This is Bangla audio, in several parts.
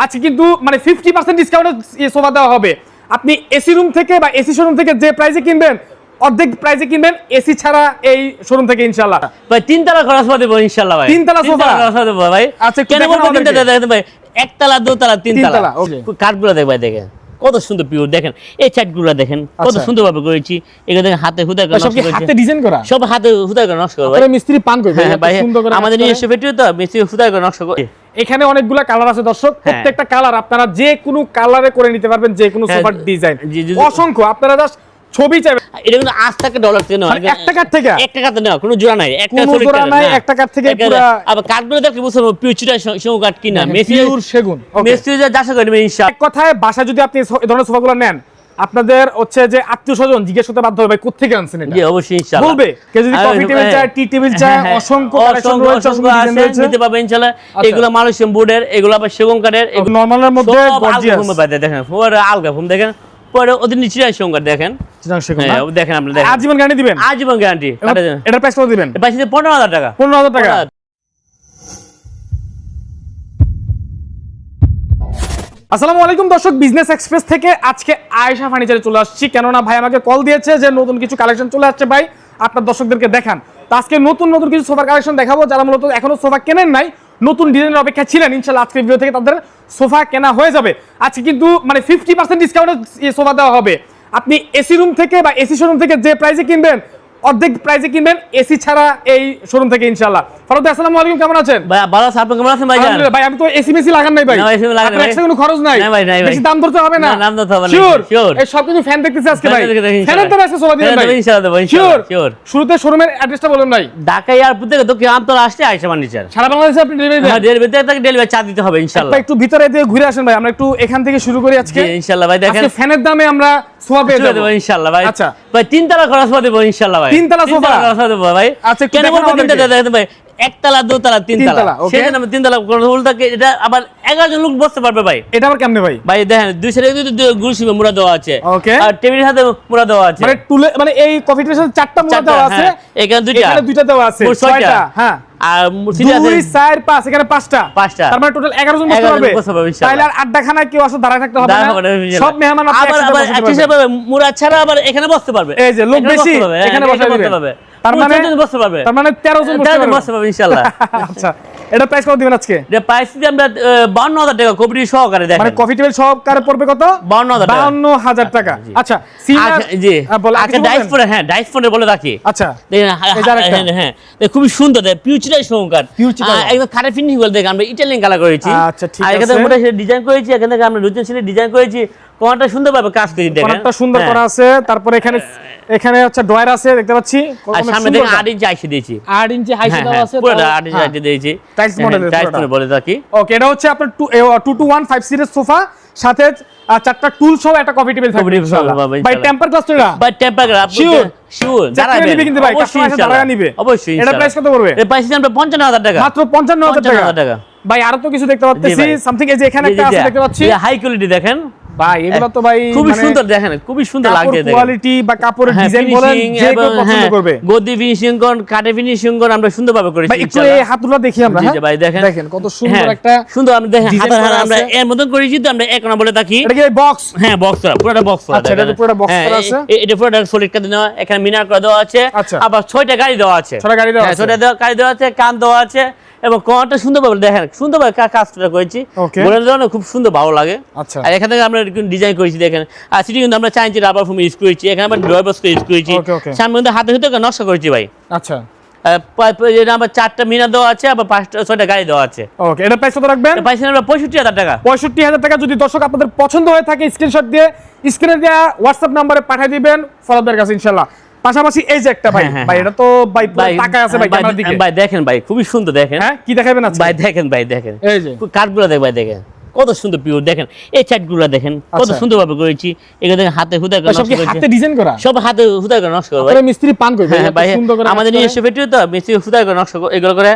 আজকে কিন্তু মানে 50% ডিসকাউন্টে সোফা দেওয়া হবে। আপনি এসি রুম থেকে বা এসি শোরুম থেকে যে প্রাইসে কিনবেন অর্ধেক প্রাইসে কিনবেন এসি ছাড়া এই শোরুম থেকে ইনশাআল্লাহ। ভাই তিনতলা খরচ পাবে ইনশাআল্লাহ ভাই। তিনতলা সোফা খরচ পাবে ভাই। আচ্ছা কেন বলবো তিনতলা দেখেন ভাই, একতলা দোতলা তিনতলা। ওকে কাঠগুলো দেখ ভাই, দেখেন কত সুন্দর পিওর, দেখেন এই চাটগুলো দেখেন কত সুন্দর ভাবে করেছি। এগুলো দেখেন হাতে হুদা করে নকশা করেছি, হাতে ডিজাইন করা, সব হাতে হুদা করে নকশা করা ভাই। মিস্ত্রি পান করে ভাই সুন্দর করে আমাদের নিজস্ব ফ্যাক্টরি তো, মিস্ত্রি হুদা করে নকশা করে। এখানে অনেকগুলা কালার আছে দর্শক, প্রত্যেকটা কালার আপনারা যে কোনো কালারে করে নিতে পারবেন, যে কোনো সোফার ডিজাইন অসংখ্য। আপনারা জাস্ট ছবি চাইবেন। এটা কিন্তু 8 টাকা ডলার থেকে নয়, 1 টাকার থেকে 1 টাকাতে নেওয়া, কোনো জোড়া নাই, একটা কোনো জোড়া নাই, 1 টাকার থেকে পুরো। আবার কাঠগুলো দেখে বুঝছো পিওর চিটা সেগুন কাঠ কিনা, পিওর সেগুন। মিস্ত্রি যা যাশা করবে ইনশাআল্লাহ। এক কথায় বাসা যদি আপনি এই ধরনের সোফাগুলো নেন, আপনাদের হচ্ছে যে আত্মীয়স্বজন জিজ্ঞেস করতে বাধ্য হবে ভাই কোত্থেকে আনছেন এটা। জি অবশ্যই ইনশাআল্লাহ বলবে। কেউ যদি কফি টেবিল চায়, টি টেবিল চায়, অসংখ্য কালেকশন রয়েছে, অসংখ্য নিতে পারবে ইনশাআল্লাহ। এগুলো মালয়েশিয়ান বোর্ডের, এগুলো আবার সেগুন কাঠের, এগুলো নরমালের মধ্যে গর্জিয়াস। দেখেন পুরো আলগা ফোম, দেখেন পরে ওদের নিচে সেগুন কাঠ দেখেন, দেখেন আপনি দেখেন। আজীবন গ্যারান্টি দিবেন? আজীবন গ্যারান্টি। এটার প্রাইস কত দিবেন? প্রাইস 15,000 টাকা। 15,000 টাকা। আসসালামু আলাইকুম দর্শক, বিজনেস এক্সপ্রেস থেকে আজকে আয়েশা ফার্নিচারে চলে আসছি, কেননা ভাই আমাকে কল দিয়েছে যে নতুন কিছু কালেকশন চলে আসছে ভাই, আপনার দর্শকদেরকে দেখান। তো আজকে নতুন নতুন কিছু সোফার কালেকশন দেখাবো, যারা মূলত এখনো সোফা কেনেন নাই, নতুন ডিজাইনের অপেক্ষা ছিলেন, ইনশাআল্লাহ আজকের ভিডিও থেকে তাদের সোফা কেনা হয়ে যাবে। আজকে কিন্তু মানে 50% ডিসকাউন্টে সোফা দেওয়া হবে। আপনি এসি রুম থেকে বা এসি শোরুম থেকে যে প্রাইসে কিনবেন অর্ধেক প্রাইসে কিনবেন এসি ছাড়া এই শোরুম থেকে ইনশাআল্লাহ। ফারুক ভাই আসসালামু আলাইকুম, কেমন আছেন? ভাই ভালো আছি, আপনি কেমন আছেন ভাই? আলহামদুলিল্লাহ ভাই, আমি তো এসি মেসি লাগান নাই ভাই। না এসি লাগান নাই, এক্সট্রা কোনো খরচ নাই। না ভাই, নাই ভাই, বেশি দাম ধরতে হবে না। না দাম ধরতে হবে না, শিওর। এই সব কিছু ফ্যান দেখতেছি আজকে ভাই, ফ্যানের দাম আছে সোফা দিবেন ভাই ইনশাআল্লাহ দেব ইনশাআল্লাহ শিওর। শুরুতে শোরুমের অ্যাড্রেসটা বলুন ভাই। ঢাকা এয়ারপোর্ট থেকে তো কি আমতলা আসছে আয়েশা ফার্নিচার, সারা বাংলাদেশে আপনি ডেলিভারি দেন? হ্যাঁ ডেলিভারি চার্জ দিতে হবে ইনশাআল্লাহ। একটু ভিতরে দিয়ে ঘুরে আসেন ভাই, আমরা একটু এখান থেকে শুরু করি আজকে। জি ইনশাআল্লাহ ভাই, দেখেন আজকে ফ্যানের দামে আমরা সোফা পেয়ে যাব ইনশাআল্লাহ ভাই। আচ্ছা ভাই তিনতলা খরচ পাবে ইনশাআল্লাহ ভাই। তিনতলা সোফা খরচ পাবে ভাই। আচ্ছা কেন বলবো তিনতলা দেখেন ভাই, একতলা দোতলা তিনতলা, সেজন্য আমি তিনতলা বলতে এটা আবার 11 জন লোক বসতে পারবে ভাই। এটা আবার কেমনে ভাই? ভাই দেখেন দুই সাইডে গুলশিমে মুড়া দেওয়া আছে, আর টেবিলের সাথে মুড়া দেওয়া আছে, মানে টুলে মানে এই কফি টেবিলের সাথে 4টা মুড়া দেওয়া আছে, এখানে দুইটা দেওয়া আছে, 6টা। হ্যাঁ আর সিটি আছে 2 4 5, এখানে 5টা। তার মানে টোটাল 11 জন বসতে পারবে ইনশাআল্লাহ। তাইলে আর আড্ডাখানায় কেউ আসলে দাঁড়ায় থাকতে হবে না, সব মেহমান আপনি আবার একসাথে পাবে, মুড়া ছাড়া আবার এখানে বসতে পারবে। এই যে লোক বেশি এখানে বসতে পারবে, তার মানে 13 জন বসতে পারবে ইনশাআল্লাহ। আচ্ছা এটা প্রাইস কত দিবেন আজকে? এটা প্রাইস দিই আমরা 52,000 টাকা কফি সহকারে, দেখেন মানে কফি টেবিল সহকারে পড়বে কত? 52,000 টাকা। আচ্ছা সিনিয়র জি বল, আচ্ছা ডাইস ফোন, হ্যাঁ ডাইস ফোনে বলে রাখি। আচ্ছা দেখেন হ্যাঁ খুবই সুন্দর, পিউচিটাই সহকার একদম কাঠের ফিনিশিং বলে, দেখেন আমরা ইটালিয়ান কালার করেছি। আচ্ছা ঠিক আর আছে, এখানে মোটা ডিজাইন করেছি, এখানে আমরা রুচিন সিনে ডিজাইন করেছি, কোনটা সুন্দরভাবে কাজ করেছি, দেখেন কোনটা সুন্দর করা আছে। তারপর এখানে হচ্ছে ডয়ার আছে দেখতে পাচ্ছি, আর সামনে দেখেন 8 ইঞ্চি আইসি দিয়েছি, 8 ইঞ্চি হাইট দেওয়া আছে, পুরো 8 ইঞ্চি আইসি দিয়েছি, টাইলস মডেলের টাইলস বলে থাকি। ওকে এটা হচ্ছে আপনার 2215 সিরিজ সোফা, সাথে 4টা টুল সহ একটা কফি টেবিল থাকবে ইনশাআল্লাহ। ভাই টেম্পার গ্লাস তো এটা? ভাই টেম্পার গ্লাস শিওর যারা নেবে কিন্তু ভাই কাস্টমার এসে দাঁড়ায় নিবে অবশ্যই। এটা প্রাইস কত পড়বে? এর প্রাইস আমরা 55,000 টাকা, মাত্র 55,000 টাকা। ভাই আরো তো কিছু দেখতে পাচ্ছি, সামথিং এই যে এখানে একটা আছে দেখতে পাচ্ছি, হাই কোয়ালিটি দেখেন ভাই এগুলো তো ভাই খুবই সুন্দর, দেখেন খুবই সুন্দর লাগছে, দেখেন কোয়ালিটি বা কাপড়ের ডিজাইন বলেন যে কেউ পছন্দ করবে। গদি ফিনিশিং কোন কাটে ফিনিশিং কোন আমরা সুন্দরভাবে করেছি। ভাই একটু এই হাতগুলো দেখি আমরা। হ্যাঁ ভাই দেখেন কত সুন্দর একটা সুন্দর, আমরা দেখেন হাত আমরা এর মতন করেছি, তো আমরা এক কোণা বলে থাকি। এটা কি বক্স? হ্যাঁ বক্স করা, পুরোটা বক্স করা। আচ্ছা এটা পুরোটা বক্স করা আছে, এটা পুরোটা সলিড কাট দেওয়া, এখানে মিনার করা দেওয়া আছে, আবার 6টা গাড়ি দেওয়া আছে, 6টা গাড়ি দেওয়া আছে, 6টা গাড়ি দেওয়া আছে, কান দেওয়া আছে, এবং কোণটা সুন্দরভাবে দেখেন সুন্দরভাবে কাজটা করেছি, বলে দেওয়া খুব সুন্দর ভালো লাগে। আচ্ছা আর এখানে আমরা ডিজাইন করেছি, দেখেন আর সিটি কিন্তু আমরা চাইছি রাবার ফোম ইউজ করেছি, এখানে আমরা ড্রয়ার বক্স ইউজ করেছি, সামনে কিন্তু হাতে হাতে নকশা করেছি ভাই। আচ্ছা আবার 4টা মিনার দেওয়া আছে, আবার 6টা গাড়ি দেওয়া আছে। ওকে এটা প্রাইস কত রাখবেন? প্রাইস আমরা 65,000 টাকা। 65,000 টাকা। যদি দর্শক আপনাদের পছন্দ হয়ে থাকে স্ক্রিনশট দিয়ে স্ক্রিনে দেওয়া হোয়াটসঅ্যাপ নম্বরে পাঠিয়ে দিবেন ফরহাদের কাছে ইনশাআল্লাহ। পাশাপাশি এই যে একটা ভাই, ভাই এটা তো ভাই টাকা আছে ভাই ক্যামেরার দিকে, ভাই দেখেন ভাই খুবই সুন্দর, দেখেন হ্যাঁ কি দেখাবেন আজকে? ভাই দেখেন এই যে কাঠগুলো দেখ ভাই, দেখেন কত সুন্দর পিওর, দেখেন এই চাটগুলো দেখেন কত সুন্দরভাবে করেছি, এগুলো দেখেন হাতে হুদা করে নকশা করেছি, হাতে ডিজাইন করা, সব হাতে হুদা করে নকশা করা, ভাই মিস্ত্রি পান করে ভাই আমাদের নিজস্ব ফ্যাক্টরি তো, মিস্ত্রি হুদা করে নকশা এগুলো করে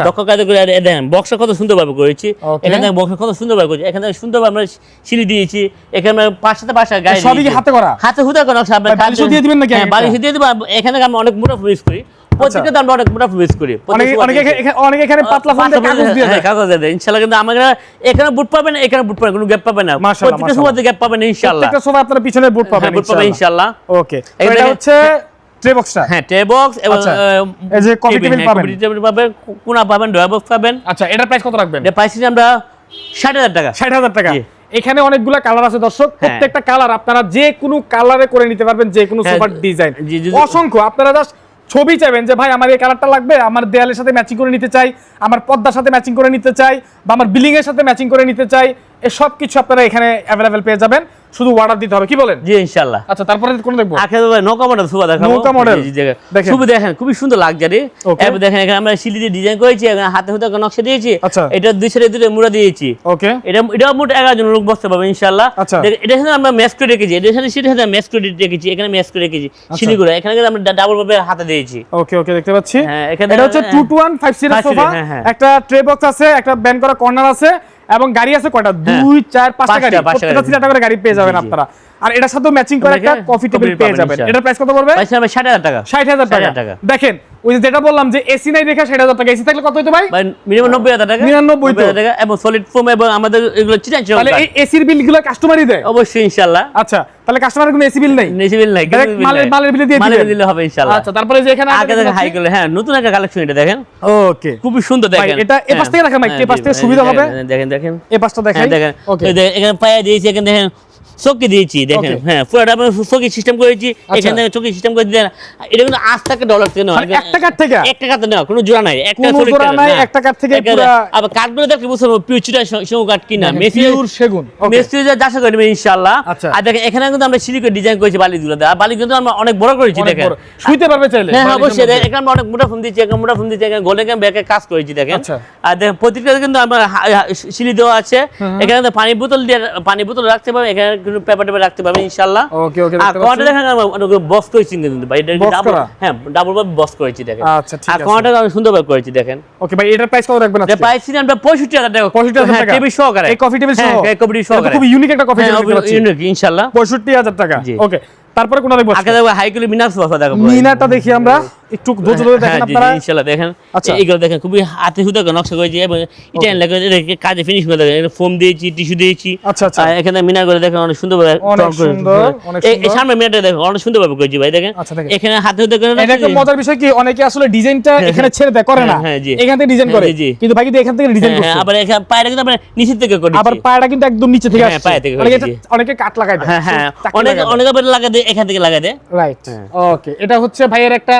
দক্ষ কাজ করে। দেখেন বক্সটা কত সুন্দরভাবে করেছি, এখানে দেখেন বক্স কত সুন্দরভাবে করেছি, এখানে সুন্দরভাবে আমরা সিঁড়ি দিয়েছি, এখানে 5-7 গাড়ি সবই হাতে করা, হাতে হুদা করে নকশা। বালিশ দিয়ে দিবেন নাকি? বালিশ দিয়ে দেব, এখানে আমরা অনেক মোটা ইউজ করি, প্রত্যেকটা দাম অনেক মোটা ইউজ করি। অনেকে এখানে পাতলা ফোম দিয়ে কাগজ দিয়ে দেয়। কাগজ দিয়ে দেয় ইনশাআল্লাহ। কিন্তু আমাদের এখানে বুট পাবেন, এখানে বুট পাবেন, কোনো গ্যাপ পাবেন না। প্রত্যেকটা সোফাতে গ্যাপ পাবেন ইনশাআল্লাহ। প্রত্যেকটা সোফা আপনারা পিছনে বুট পাবেন ইনশাআল্লাহ। ওকে, এটা হচ্ছে ট্রে বক্সটা। হ্যাঁ, ট্রে বক্স এবং এই যে কফি টেবিল পাবেন, কফি টেবিল পাবেন, কোনা পাবেন, ড্রয়ার বক্স পাবেন। আচ্ছা, এটার প্রাইস কত রাখবেন? এটা প্রাইস আমরা 60,000 টাকা। 60,000 টাকা। এখানে অনেকগুলা কালার আছে দর্শক, প্রত্যেকটা কালার আপনারা যে কোনো কালারে করে নিতে পারবেন, যে কোনো সোফার ডিজাইন অসংখ্য। আপনারা জাস্ট ছবি চাইবেন যে ভাই আমার এই কালারটা লাগবে, আমার দেয়ালের সাথে ম্যাচিং করে নিতে চাই, আমার পর্দার সাথে ম্যাচিং করে নিতে চাই, বা আমার বিল্ডিং এর সাথে ম্যাচিং করে নিতে চাই, এই সব কিছু আপনারা এখানে अवेलेबल পেয়ে যাবেন, শুধু অর্ডার দিতে হবে। কি বলেন? জি ইনশাআল্লাহ। আচ্ছা, তারপরে কোন দেখবো? আগে নৌকা মডেল সোফা দেখাবো। নৌকা মডেল দেখেন, খুবই দেখেন, খুবই সুন্দর লাগজারি। এবার দেখেন এখানে আমরা সিলি দিয়ে ডিজাইন করেছি, এখানে হাতে হাতে নকশা দিয়েছি। এটা দুই সাইডে দুটো মুড়া দিয়েছি। ওকে, এটা মোট 11 জন লোক বসতে পারবে ইনশাআল্লাহ। এটা সাথে আমরা ম্যাচ করে রেখেছি, এটা সাথে সিটের সাথে ম্যাচ করে রেখেছি, এখানে ম্যাচ করে রেখেছি সিলিগুলো, এখানে কিন্তু আমরা ডাবল ভাবে হাতে দিয়েছি। ওকে ওকে, দেখতে পাচ্ছি। এটা হচ্ছে 22150 সোফা, একটা ট্রে বক্স আছে, একটা ব্যান্ড করা কর্নার আছে, এবং গাড়ি আছে কয়টা? 2 4 5টা গাড়ি, প্রত্যেকটা 3টা করে গাড়ি পেয়ে যাবেন আপনারা। আর এটার সাথে ম্যাচিং করে একটা কফি টেবিল পেয়ে যাবেন। এটার প্রাইস কত পড়বে? প্রাইস হবে 60,000 টাকা। 60,000 টাকা। দেখেন, ওই যে যেটা বললাম যে এসি নাই দেখে 60,000 টাকা, এসি থাকলে কত হইতো ভাই? মিনিমাম 90,000 টাকা। 99 টাকা। এবং সলিড ফোম এবং আমাদের এগুলো চিটাং। তাহলে এই এসির বিলগুলো কাস্টমারই দেয়? অবশ্যই ইনশাআল্লাহ। আচ্ছা, তাহলে কাস্টমারের কোনো এসি বিল নাই? এসি বিল নাই, মালের বিল দিয়ে দিলে হবে ইনশাআল্লাহ। আচ্ছা, তারপরে যে এখানে আগে দেখেন হাই করে, হ্যাঁ নতুন একটা কালেকশন এটা দেখেন। ওকে, খুব সুন্দর দেখেন। এটা এই পাশ থেকে রাখা মাইক, এই পাশ থেকে সুবিধা হবে। দেখেন এই পাশটা দেখাই। দেখেন, ওকে, এখানে পায়া দিয়েছি, এখানে দেখেন চকি দিয়েছি, দেখেন হ্যাঁ পুরোটা আমরা চকি সিস্টেম করেছি, এখানে দেখেন চকি সিস্টেম করে দেন। এটা কিন্তু $8 থেকে নেওয়া, একটা কাঠ থেকে নেওয়া, কোনো জোড়া নাই, একটা সলিড জোড়া নাই, একটা কাঠ থেকে পুরো। আবার কাঠগুলো দেখলে বুঝতে পারবো পিওর চিটা সেগুন কাঠ কিনা, পিওর সেগুন। মেসি যাচাই করে নেবেন ইনশাআল্লাহ। আর দেখেন এখানে কিন্তু আমরা সিলিকন ডিজাইন করেছি বালিগুলো, আর বালি কিন্তু আমরা অনেক বড় করেছি, দেখেন শুইতে পারবে চাইলে। হ্যাঁ অবশ্যই, এখানে আমরা অনেক মোটা ফোম দিয়েছি, এখানে মোটা ফোম দিয়েছি, এখানে গোল্ডেন ক্যাম ব্যাকে কাজ করেছি দেখেন। আর দেখেন প্রত্যেকটা কিন্তু আমরা সিলি দেওয়া আছে, এখানে পানি বোতল রাখতে পারবে, এখানে কিন্তু পেপার টেপার রাখতে পারবে ইনশাআল্লাহ। ওকে ওকে, আর কোয়াটা দেখেন আমরা বক্স করেছি কিন্তু ভাই, এটা ডাবল, হ্যাঁ ডাবল ভাবে বক্স করেছি দেখেন। আচ্ছা ঠিক আছে, আর কোয়াটা আমি সুন্দরভাবে করেছি দেখেন। ওকে ভাই, এটার প্রাইস কত রাখবেন? এটা প্রাইস আমরা 65,000 টাকা। 65,000 টাকা টেবিল সহকারে, এই কফি টেবিল সহ, হ্যাঁ কফি টেবিল সহকারে, খুব ইউনিক একটা কফি টেবিল দেখতে পাচ্ছি। ইউনিক ইনশাআল্লাহ। 65,000 টাকা। ওকে, তারপরে কোনটা দেখব? আগে দেখো হাই কোয়ালিটি মিনার সোফা দেখো, মিনারটা দেখি আমরা একটু ধৈর্য ধরে দেখেন আপনারা ইনশাআল্লাহ। দেখেন এইগুলো দেখেন খুবই হাতে সুতা নকশা করেছি, এবং ইটালিয়ান লাগে কাজে ফিনিশ করে দেখেন, ফোম দিয়েছি, টিস্যু দিয়েছি। আচ্ছা আচ্ছা, এখানে মিনার করে দেখেন অনেক সুন্দর ভাবে, অনেক সুন্দর। এই সামনে মিনারটা দেখেন অনেক সুন্দর ভাবে করেছি ভাই দেখেন। এখানে হাতে সুতা করে, এটা একটা মজার বিষয় কি, অনেকে আসলে ডিজাইনটা এখানে ছেড়ে দেয়, করে না, এখান থেকে ডিজাইন করে, কিন্তু ভাই কিন্তু এখান থেকে ডিজাইন করছে। আবার এখানে পায়রা কিন্তু আমরা নিচে থেকে করেছি, আবার পায়রা কিন্তু একদম নিচে থেকে আসছে, পায় থেকে অনেকে কাট লাগায় দেয়। হ্যাঁ, অনেকে আবার লাগায় দেয়, এখান থেকে লাগায় দেয়। রাইট, ওকে, এটা হচ্ছে ভাইয়ের একটা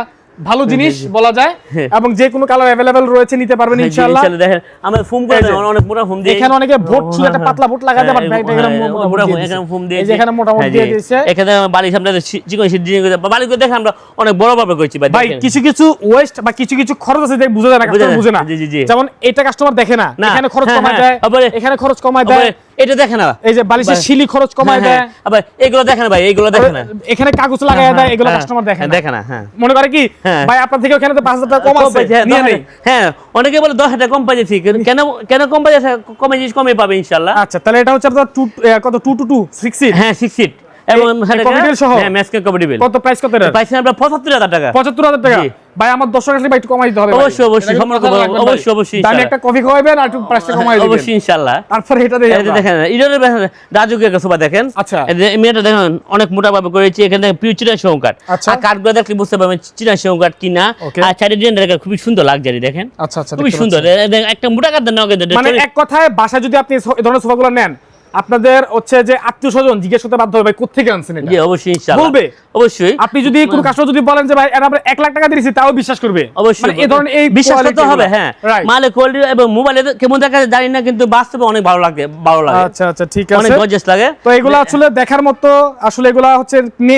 ভালো জিনিস বলা যায়, এবং যে কোনো কালার अवेलेबल রয়েছে, নিতে পারবেন ইনশাআল্লাহ। দেখেন আমরা ফোম করে অনেক মোটা ফোম দিয়ে, এখানে অনেকে ভোট ছিল, একটা পাতলা ভোট লাগা দেয়, বাট ভাই এখানে ফোম দিয়ে, এই যে এখানে মোটা ভোট দিয়ে দিয়েছে। এখানে বালি সামনে চিকন শীট দিয়ে বালি করে দেখেন আমরা অনেক বড় ভাবে করেছি ভাই। কিছু কিছু ওয়েস্ট বা কিছু কিছু খরচ আছে যে বুঝা যায় না, কাস্টমার বুঝে না। যেমন এটা কাস্টমার দেখে না, এখানে খরচ কমায় দেয়, এখানে খরচ কমায় দেয়, এটা দেখে না, এই যে বালিশের শিলি খরচ কমায় দেয়, আবার এগুলো দেখে না ভাই, এগুলো দেখে না, এখানে কাগজ লাগায় দেয়, এগুলো কাস্টমার দেখে না। হ্যাঁ, মনে করে কি ভাই আপনার থেকে ওখানে তো 5,000 টাকা কম আছে, নিয়ে নেই। হ্যাঁ, অনেকে বলে 10,000 টাকা কম পাইছি, কেন কম পাইছে? কমে পাবে ইনশাআল্লাহ। আচ্ছা, তাহলে এটা হচ্ছে আপনার 2 সিট। হ্যাঁ 6 সিট, এবং কত প্রাইস? কত এটা? প্রাইস আমরা 75,000 টাকা। 75,000 টাকা। ভাই আমার দর্শক আসলে ভাই একটু কমাই দিতে হবে। অবশ্যই অবশ্যই দামি একটা কফি খাওয়াবেন আর একটু প্রাইসটা কমাই দিবেন অবশ্যই ইনশাআল্লাহ। তারপর এটা দেখেন, ইডনের রাজুকে একটা সোফা দেখেন। আচ্ছা, এই মেয়েটা দেখেন অনেক মোটা ভাবে করেছি, এখানে পিওর চিটাং সেগুন কাঠ। আর কাঠগুলো দেখলে বুঝতে পারবেন চিটাং সেগুন কাঠ কিনা। আর চারি ডিজাইন দেখেন খুবই সুন্দর লাগজারি দেখেন। আচ্ছা আচ্ছা, খুবই সুন্দর, একটা মোটা কাঠ দেন, মানে এক কথায় বাসায় যদি আপনি এই ধরনের সোফাগুলো নেন, আপনাদের হচ্ছে যে আত্মীয়স্বজন জিজ্ঞেস করতে বাধ্য হবে ভাই কোত্থেকে আনছেন এটা। জি অবশ্যই ইনশাআল্লাহ বলবে, অবশ্যই। আপনি যদি কোন কাস্টমার যদি বলেন যে ভাই এটা আমরা 1 লাখ টাকা দিয়েছি, তাও বিশ্বাস করবে অবশ্যই। এই ধরনের এই বিশ্বাস করতে হবে। হ্যাঁ, মালের কোয়ালিটি এবং মোবাইলে কেমন দেখা যায় জানি না, কিন্তু বাস্তবে অনেক ভালো লাগে। আচ্ছা আচ্ছা, ঠিক আছে, অনেক গর্জিয়াস লাগে। তো এগুলো আসলে দেখার মতো, আসলে এগুলো হচ্ছে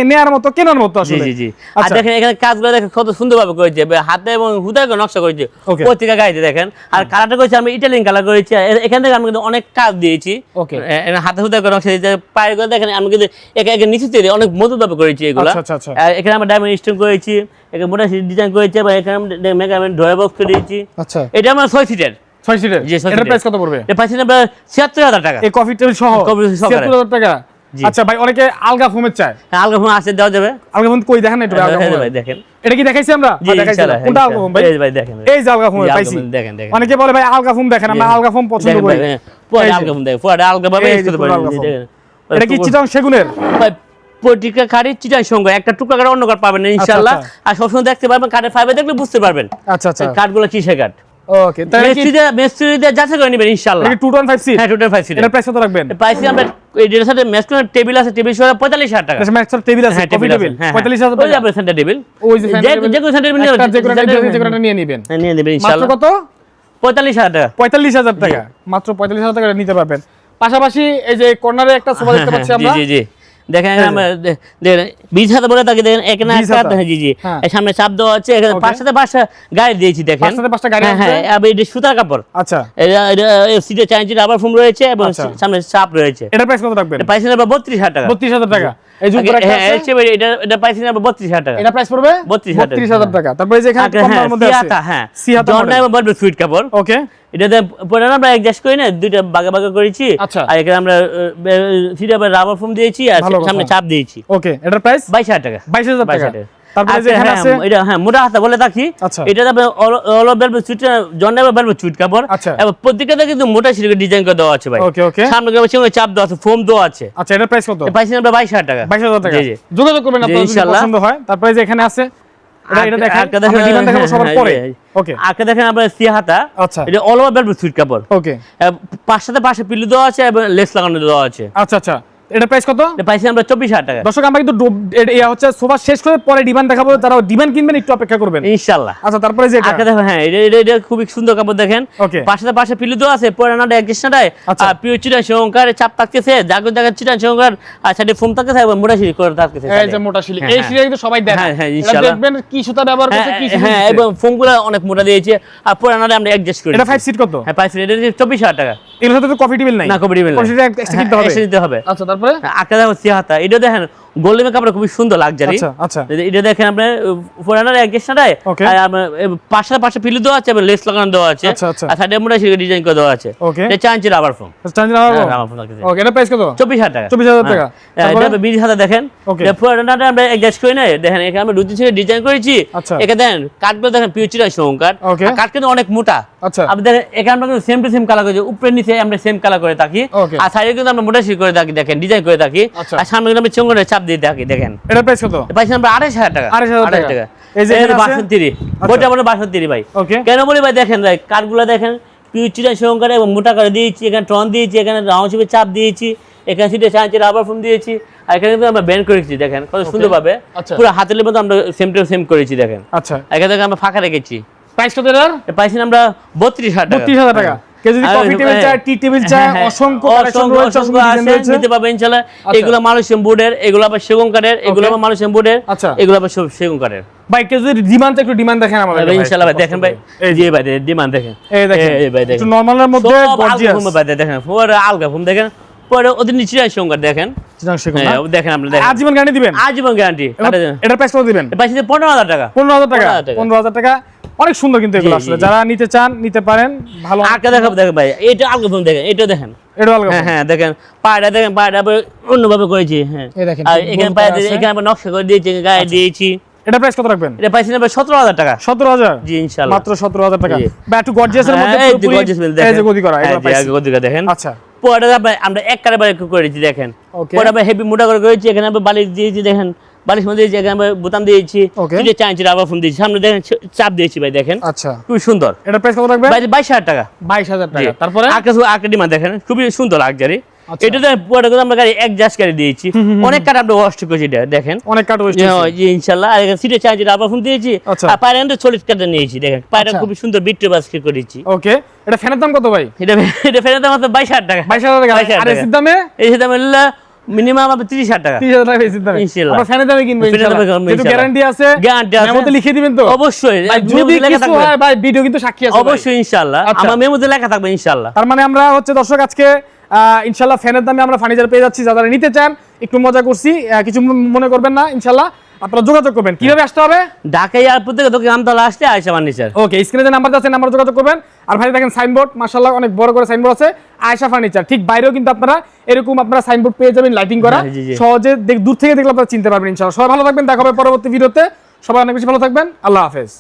নেয়ার মতো, কেনার মতো আসলে। জি জি। আর দেখেন এখানে কাজগুলো দেখেন কত সুন্দরভাবে করেছে, হাতে এবং হুদায় নকশা করেছে প্রত্যেকটা গাড়িতে দেখেন। আর কালারটা করেছে আমরা ইটালিয়ান কালার করেছি, এখান থেকে আমি কিন্তু অনেক কাজ দিয়েছি। ওকে, হাতে হুদায় নকশা পায়ের করে দেখেন আমি কিন্তু একে নিচে থেকে অনেক মজবুত ভাবে করেছি এগুলো। এখানে আমরা ডায়মন্ড স্টোন করেছি, এখানে মোটা ডিজাইন করেছি, এবং এখানে মেগামেন্ট ড্রয়ার বক্স করেছি। আচ্ছা, এটা আমার 6 সিটের। 6 সিটের, এটার প্রাইস কত পড়বে? এর প্রাইস আমরা 76,000 টাকা। এই কফি টেবিল সহ 76,000 টাকা। আচ্ছা ভাই, অনেকে আলগা ফোমের চায়। হ্যাঁ, আলগা ফোম আছে, দেওয়া যাবে। আলগা ফোম কই দেখেন না একটু আলগা ফোম ভাই দেখেন, এটা কি দেখাইছি আমরা? দেখাইছি। কোনটা আলগা ফোম ভাই? এই ভাই দেখেন, এই যে আলগা ফোম পাইছি। দেখেন দেখেন, অনেকে বলে ভাই আলগা ফোম দেখেন, আমরা আলগা ফোম পছন্দ করি। পরে আলগা ফোম দেখেন, পরে আলগা ভাবে ইউজ করতে পারবেন। এটা কি চিটাং সেগুনের? ভাই প্রতিটা কাঠের চিটাং সঙ্গে একটা টুকরা কাঠ অন্য কাঠ পাবেন না ইনশাআল্লাহ। আর সবসময় দেখতে পারবেন, কাঠের ফাইবার দেখলে বুঝতে পারবেন আচ্ছা আচ্ছা কাঠগুলো কিসের কাঠ। ওকে, তাহলে কি মিস্ত্রিতে যাচাই করে নেবেন ইনশাআল্লাহ। এটা 225 সিট? হ্যাঁ 225 সিট। এটার প্রাইস কত রাখবেন? প্রাইস আমরা এই যেটার সাথে ম্যাচ করে টেবিল আছে, টেবিল সহ 45000 টাকা। এটা ম্যাক্স টেবিল আছে, কফি টেবিল 45000 ওই টাকা। আপনার সেন্টার টেবিল, ওই যে যে কোনো সেন্টার টেবিল নিয়ে যে কোনো নিয়ে নেবেন। হ্যাঁ নিয়ে নেবেন মাত্র ইনশাআল্লাহ। কত? 45000 টাকা। 45000 টাকা, মাত্র 45000 টাকা নিতে পারবেন। পাশাপাশি এই যে কর্নারে একটা সোফা দেখতে পাচ্ছি আমরা। জি জি দেখেন, আমরা দেখেন 20000 বলে তাকে দেখেন, এখানে একটা জি জি এই সামনে চাপ দেওয়া আছে, এখানে পাঁচটা গাড়ি দিয়েছি দেখেন, পাঁচটা গাড়ি আছে। হ্যাঁ, আর এটা সুতার কাপড়। আচ্ছা, এটা সিটে চাইনিজ রাবার ফোম রয়েছে এবং সামনে চাপ রয়েছে। এটা প্রাইস কত রাখবেন? প্রাইস নেবে 32000 টাকা। 32000 টাকা। এই যে উপরে একটা আছে, এটা প্রাইস নেবে 32000 টাকা। এটা প্রাইস পড়বে 32000 টাকা। তারপরে যে এখানে কম মধ্যে আছে সিহাতা মডেল বলবে সুইট কাপড়। ওকে, এটাতে পরে আমরা অ্যাডজাস্ট করি না, দুইটা ভাগে ভাগে করেছি। আচ্ছা, আর এখানে আমরা সিটে রাবার ফোম দিয়েছি আর সামনে চাপ দিয়েছি। ওকে, এটার প্রাইস 22000 টাকা। 22000 টাকা। তারপরে যে এখানে আছে এটা মোটা হাতা বলে থাকি, এটা তবে অল ওভার সুইট জন্ডাবে বলবে সুইট কাপড়। এবং প্রত্যেকটা কিন্তু মোটা সিটে ডিজাইন করে দেওয়া আছে ভাই। ওকে ওকে, সামনে সঙ্গে চাপ দেওয়া আছে, ফোম দেওয়া আছে। আচ্ছা, এটার প্রাইস কত? প্রাইস নেবে 22000 টাকা। 22000 টাকা। জি জি, যোগাযোগ করবেন আপনাদের যদি পছন্দ হয়। তারপরে যে এখানে আছে এটা দেখেন, আমরা ডিজাইন দেখাবো সবার পরে। ওকে, আগে দেখেন আমরা সিহাতা। আচ্ছা, এটা অল ওভার বেলভেট সুইট কাপড়। ওকে, পাশে পিলু দেওয়া আছে এবং লেস লাগানো দেওয়া আছে। আচ্ছা আচ্ছা, এটা প্রাইস কত? প্রাইস আমরা 24000 টাকা। দর্শক, আমরা কিন্তু ইয়া হচ্ছে সোফা শেষ করে পরে ডিমান্ড দেখাবো, যারা ডিমান্ড কিনবেন একটু অপেক্ষা করবেন ইনশাআল্লাহ। আচ্ছা, তারপরে যে এটা আগে দেখেন, হ্যাঁ এটা খুবই সুন্দর কাপড় দেখেন। ওকে, পাশে পিলু দেওয়া আছে, পুরানাটা একজেশনাটায় আর পিওর চিটাং সহকারে চাপ থাকতেছে, জায়গা চিটাং সহকার আর সাইডে ফোম থাকতেছে এবং মোটা সিলি করে থাকতেছে। এই যে মোটা সিলি, এই সিলি কিন্তু সবাই দেখে। হ্যাঁ এটা ইনশাআল্লাহ দেখবেন কি সুতা ব্যবহার করছে, কি সিলি। হ্যাঁ, এবং ফোমগুলো অনেক মোটা দিয়েছে আর পুরানাটা আমরা অ্যাডজাস্ট করি। এটা 5 সিট কত? হ্যাঁ 5 সিট, এটা 24000 টাকা। এর সাথে তো কফি টেবিল নাই? না, কফি টেবিল নাই, কফি টেবিল এক্সট্রা কিনতে হবে। এক্সট্রা দিতে হবে। আচ্ছা, তারপরে আগে দেখো সিহাতা, এটা দেখেন গোল্ডেন কাপড় খুবই সুন্দর লাক্সারি। আচ্ছা আচ্ছা, এটা দেখেন আপনার পুরানার একজেশনাটায় পাশে পিলু দেওয়া আছে এবং লেস লাগানো দেওয়া আছে। আচ্ছা আচ্ছা, আর সাইডে মোটা সিলি ডিজাইন করে দেওয়া আছে। ওকে, এটা Chinese rubber foam. Rubber foam. Okay, এটা প্রাইস কত? 24000 টাকা। 24000 টাকা। এটা 20000 দেখেন। এটা পুরানাটা আমরা অ্যাডজাস্ট করি না, দেখেন এখানে আমরা দুটি থেকে ডিজাইন করেছি। এখানে দেখেন কাঠগুলো দেখেন পিওর চিটাং সহকার, কাঠ কিন্তু অনেক মোটা। আচ্ছা, আপনি দেখেন এখানে আমরা কিন্তু সেম টু সেম কালার করেছি, উপরে নিচে আমরা সেম কালার করে থাকি। আর সাইডে কিন্তু আমরা মোটা সিলি করে থাকি, দেখেন ডিজাইন করে থাকি। আর সামনে কিন্তু আমরা চঙ্গনে চাপ দিয়ে থাকি দেখেন। এটা প্রাইস কত? প্রাইস আমরা 28000 টাকা। 28000 টাকা। এই যে 62, ওটা আমরা 62 ভাই। কেন বলি ভাই, দেখেন ভাই কাঠগুলো দেখেন পিওর চিটাং সহকারে এবং মোটা করে দিয়েছি, এখানে টন দিয়েছি, এখানে রাউন্ড শেপে চাপ দিয়েছি, এখানে সিটে চাইনিজ রাবার ফোম দিয়েছি, আর এখানে কিন্তু আমরা ব্যান্ড করেছি দেখেন কত সুন্দর ভাবে, পুরো হাতের মতো আমরা সেম টু সেম করেছি দেখেন। আচ্ছা, এখানে দেখেন আমরা ফাঁকা রেখেছি। প্রাইস কত এর? প্রাইস আমরা 32000 টাকা। 32000 টাকা। কেউ যদি কফি টেবিল চায়, টি টেবিল চায়, অসংখ্য কালেকশন রয়েছে, অসংখ্য ডিজাইন রয়েছে, নিতে পারবেন ইনশাআল্লাহ। এগুলো মালয়েশিয়ান বোর্ডের, এগুলো আবার সেগুন কাঠের, এগুলো আবার মালয়েশিয়ান বোর্ডের, এগুলো আবার সেগুন কাঠের। ভাই কেউ যদি ডিমান্ড একটু ডিমান্ড দেখেন আমাদের ইনশাআল্লাহ ভাই, দেখেন ভাই এই যে ভাই ডিমান্ড দেখেন, এই দেখেন, এই ভাই দেখেন একটু নরমালের মধ্যে গর্জিয়াস ভাই দেখেন, পুরো আলগা ফোম দেখেন, পরে ওদের নিচে সেগুন কাঠ দেখেন, দেখেন আপনি দেখেন। আজীবন গ্যারান্টি দিবেন? আজীবন গ্যারান্টি। এটা প্রাইস কত দিবেন? প্রাইস 15000 টাকা। 15000 টাকা। 15000 টাকা। অনেক সুন্দর কিন্তু এগুলো, আসলে যারা নিতে চান নিতে পারেন। ভালো আঁকা দেখাবো দেখেন ভাই, এটা আলগা ফোম দেখেন, এটা দেখেন, এটা আলগা ফোম। হ্যাঁ দেখেন পায়রা দেখেন, পায়রা অন্যভাবে করেছি। হ্যাঁ এই দেখেন, আর এখানে পায়রা এখানে আমরা নকশা করে দিয়েছি, গায়ে দিয়েছি। এটা প্রাইস কত রাখবেন? এটা প্রাইস নেবে 17000 টাকা। 17000? জি ইনশাআল্লাহ, মাত্র 17000 টাকা। বা একটু গর্জিয়াসের মধ্যে পুরো গর্জিয়াস মিল দেখেন, এই যে গদি করা, এগুলো প্রাইস গদি করা দেখেন। আচ্ছা, পরে আমরা এক কারে বারে করেছি দেখেন, পরে আমরা হেভি মোটা করে করেছি, এখানে আমরা বালিশ দিয়েছি দেখেন, বালিশ মধ্যে দিয়েছি, এখানে আমরা বোতাম দিয়েছি, এটা চাইনিজ রাবার ফোম দিয়েছি, সামনে দেখেন চাপ দিয়েছি ভাই দেখেন। আচ্ছা, খুব সুন্দর। এটা প্রাইস কত রাখবেন? 22000 টাকা। 22000 টাকা। তারপরে আকাশি মা দেখেন, খুবই সুন্দর লাক্সারি। এটা পুরোটা করে আমরা গাড়ি অ্যাডজাস্ট করে দিয়েছি, অনেক কাঠ আমরা ওয়াশ করেছি, এটা দেখেন অনেক কাঠ ওয়াশ করেছি জি ইনশাআল্লাহ। আর এখানে সিটে চাইনিজ রাবার ফোম দিয়েছি, আর পায়রা এন্ড সলিড কাঠ নিয়েছি দেখেন, পায়রা খুব সুন্দর বিট্রে বাস্কেট করেছি। ওকে, এটা ফ্যানের দাম কত ভাই? এটা ফ্যানের দাম মাত্র 22000 টাকা। 22000 টাকা। আর এসির দামে? এসির দামে মিনিমাম 30000 টাকা। 30000 টাকা এসির দামে আমরা ফ্যানের দামে কিনবো ইনশাআল্লাহ। কিন্তু গ্যারান্টি আছে? গ্যারান্টি আছে। মেমোতে লিখে দিবেন তো? অবশ্যই, যদি কিছু হয় ভাই ভিডিও কিন্তু সাক্ষী আছে অবশ্যই ইনশাআল্লাহ, আমার মেমোতে লেখা থাকবে ইনশাআল্লাহ। তার মানে আমরা হচ্ছে দর্শক আজকে ইনশাআল্লাহ ফ্যানের দামে আমরা ফার্নিচার পেয়ে যাচ্ছি, যারা নিতে চান। একটু মজা করছি, কিছু মনে করবেন না ইনশাআল্লাহ। আপনারা যোগাযোগ করবেন। কিভাবে আসতে হবে? ঢাকা এয়ারপোর্ট থেকে দোকান আমতলা আসতে আয়েশা ফার্নিচার। ওকে, স্ক্রিনে যে নাম্বার আছে নাম্বার যোগাযোগ করবেন। আর ভাই দেখেন সাইনবোর্ড মাশাআল্লাহ অনেক বড় করে সাইনবোর্ড আছে আয়েশা ফার্নিচার। ঠিক বাইরেও কিন্তু আপনারা এরকম আপনারা সাইনবোর্ড পেয়ে যাবেন লাইটিং করা, সহজে দূর থেকে দেখলে আপনারা চিনতে পারবেন ইনশাআল্লাহ। সবাই ভালো থাকবেন, দেখা হবে পরবর্তী ভিডিওতে। সবাই অনেক বেশি ভালো থাকবেন, আল্লাহ হাফেজ।